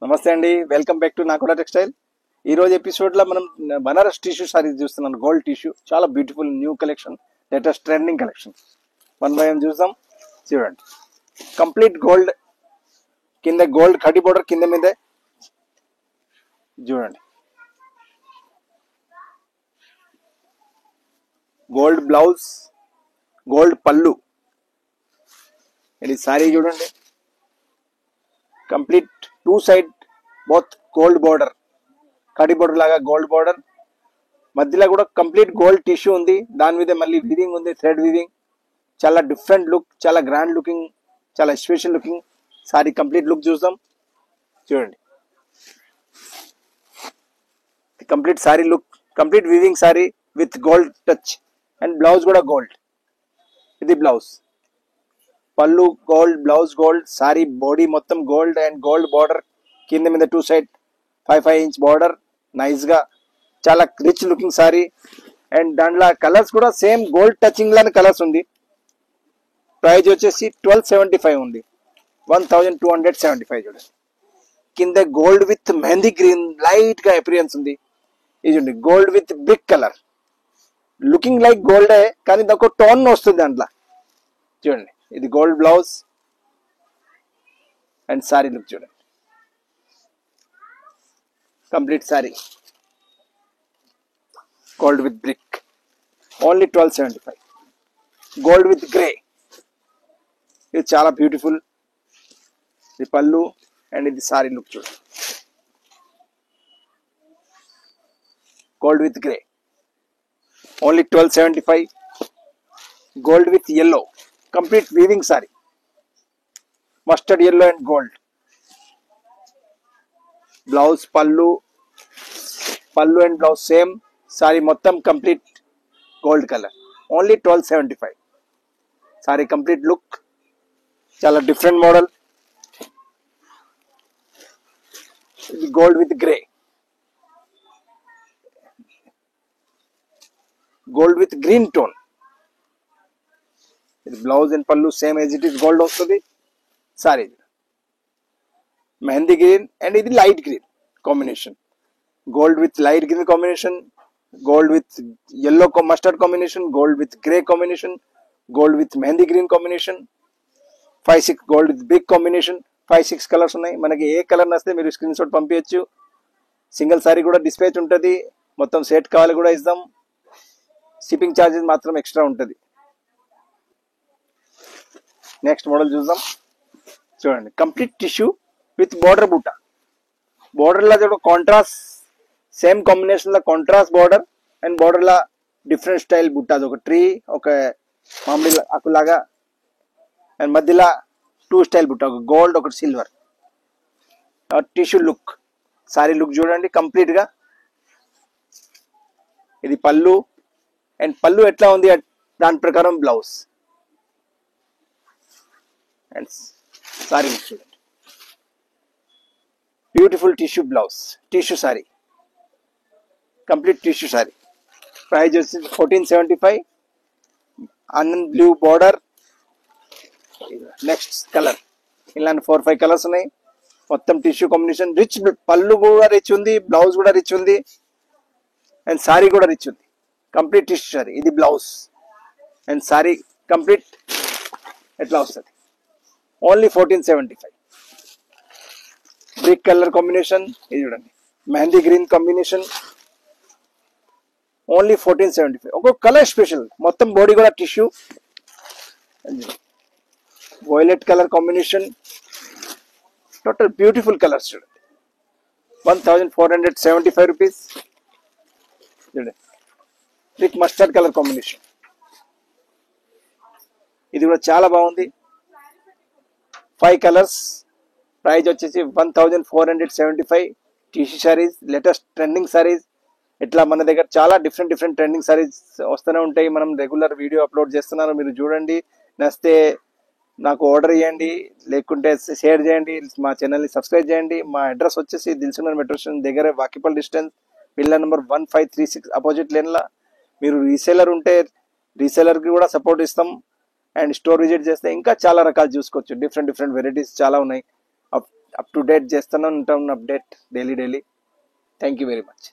నమస్తే అండి, welcome back to నాకోడా textile. ఈ రోజు ఎపిసోడ్ లో మనం బనారస్ టిష్యూ సారీస్ చూస్తున్నాం. గోల్డ్ టిష్యూ చాలా beautiful new collection, latest trending collection. One by one చూద్దాం. చూడండి, కంప్లీట్ గోల్డ్, కింద గోల్డ్ కడి బోర్డర్, కింద మీద చూడండి గోల్డ్ బ్లౌజ్, గోల్డ్ పళ్ళు. ఇది సారీ చూడండి, complete two side both gold border, కడి బోర్డర్ లాగా గోల్డ్ బోర్డర్, మధ్యలో కూడా కంప్లీట్ గోల్డ్ టిష్యూ ఉంది. దాని మీద మళ్ళీ వీవింగ్ ఉంది, థ్రెడ్ వీవింగ్. చాలా డిఫరెంట్ లుక్, చాలా గ్రాండ్ లుకింగ్, చాలా special looking sorry. Complete look చూద్దాం. చూడండి, complete sorry look, complete weaving sorry with gold touch and blouse కూడా గోల్డ్. ఇది బ్లౌజ్, పళ్ళు gold, blouse gold, sorry body మొత్తం గోల్డ్ అండ్ గోల్డ్ బార్డర్, కింద మీద two side 5 inch border. Nice గా చాలా రిచ్ లుకింగ్ సారీ. అండ్ దాంట్లో colours కూడా సేమ్ గోల్డ్ టచింగ్ లానే కలర్స్ ఉంది. ప్రైస్ వచ్చేసి 1275 ఉంది, 1275 చూడండి. కింద gold with mehndi green light గా అపిరియన్స్ ఉంది. ఇది చూడండి, gold with brick colour, looking like గోల్డే కానీ దానికి టోన్ వస్తుంది దాంట్లో. చూడండి, ఇది gold blouse and sari look చూడండి. Complete sari gold with brick, only 1275. Gold with grey, ఇది చాలా బ్యూటిఫుల్. ఇది పళ్ళు అండ్ ఇది సారీ లుక్ చూడండి. Gold with grey, only 1275. Gold with yellow, complete weaving sari, mustard yellow and gold. Blouse పళ్ళు అండ్ బ్లౌజ్ సేమ్, సారీ మొత్తం complete gold colour, only 1275. Sari complete look, చాలా different model. ఇది gold with grey, gold with green tone. ఇది blouse and పళ్ళు same as it is gold వస్తుంది. Sari mehndi green and ఇది light green combination. Gold with light green combination, gold with yellow mustard combination, gold with grey combination, gold with mehndi green combination. 5-6 gold with big combination. 5-6 colours ఉన్నాయి. మనకి ఏ colour నస్తే మీరు screen shot పంపించచ్చు. Single sorry కూడా dispatch ఉంటుంది. మొత్తం set కావాలి కూడా ఇద్దాం. షిప్పింగ్ ఛార్జెస్ మాత్రం ఎక్స్ట్రా ఉంటుంది. నెక్స్ట్ మోడల్ చూద్దాం. చూడండి, కంప్లీట్ టిష్యూ విత్ బోర్డర్ బూటా. బోర్డర్ లా చూడ contrast, same combination law contrast border and border law different style బుట్ట. అది ఒక ట్రీ, ఒక మామిడి ఆకులాగా, అండ్ మధ్యలో 2 స్టైల్ బుట్ట, ఒక గోల్డ్ ఒకటి silver. Tissue look, sorry look చూడండి కంప్లీట్ గా. ఇది పళ్ళు అండ్ పళ్ళు ఎట్లా ఉంది దాని ప్రకారం బ్లౌజ్ అండ్ సారీ లుక్ చూడండి. Beautiful tissue blouse, tissue sorry, complete tissue sorry. Price వచ్చి 1475. Anand blue border. Next colour, ఇలాంటి 4-5 కలర్స్ ఉన్నాయి. మొత్తం టిష్యూ కాంబినేషన్, రిచ్ పళ్ళు కూడా రిచ్ ఉంది, బ్లౌజ్ కూడా రిచ్ ఉంది అండ్ సారీ కూడా రిచ్ ఉంది. Complete tissue sorry. ఇది బ్లౌజ్ అండ్ సారీ కంప్లీట్ ఎట్లా వస్తుంది, ఓన్లీ 1475. బ్రిక్ కలర్ కాంబినేషన్, ఇది చూడండి మెహందీ గ్రీన్ కాంబినేషన్, ఓన్లీ 1475. ఒక్కొక్క కలర్ స్పెషల్. మొత్తం బాడీ కూడా tissue. Violet colour combination, total beautiful colours చూడండి. 1475 రూపీస్. చూడండి, విత్ మస్టర్డ్ కలర్ కాంబినేషన్. ఇది కూడా చాలా బాగుంది. 5 కలర్స్. ప్రైస్ వచ్చేసి 1475. Tissue saris, latest trending saris. ఇట్లా మన దగ్గర చాలా డిఫరెంట్ ట్రెండింగ్ సారీస్ వస్తూనే ఉంటాయి. మనం రెగ్యులర్ వీడియో అప్లోడ్ చేస్తున్నాను, మీరు చూడండి. నచ్చితే నాకు ఆర్డర్ చేయండి, లేకుంటే షేర్ చేయండి. మా ఛానల్ని సబ్స్క్రైబ్ చేయండి. మా అడ్రస్ వచ్చేసి దిల్సుఖ్నగర్ మెట్రో స్టేషన్ దగ్గర, వాకిపల్ డిస్టెన్స్, పిల్లర్ నెంబర్ 1536 అపోజిట్ లేన్లా. మీరు రీసేలర్ ఉంటే రీసేలర్కి కూడా సపోర్ట్ ఇస్తాం. అండ్ స్టోర్ విజిట్ చేస్తే ఇంకా చాలా రకాలు చూసుకోవచ్చు. డిఫరెంట్ వెరైటీస్ చాలా ఉన్నాయి. అప్ టు డేట్ చేస్తూనే ఉంటాం, update daily. Thank you very much.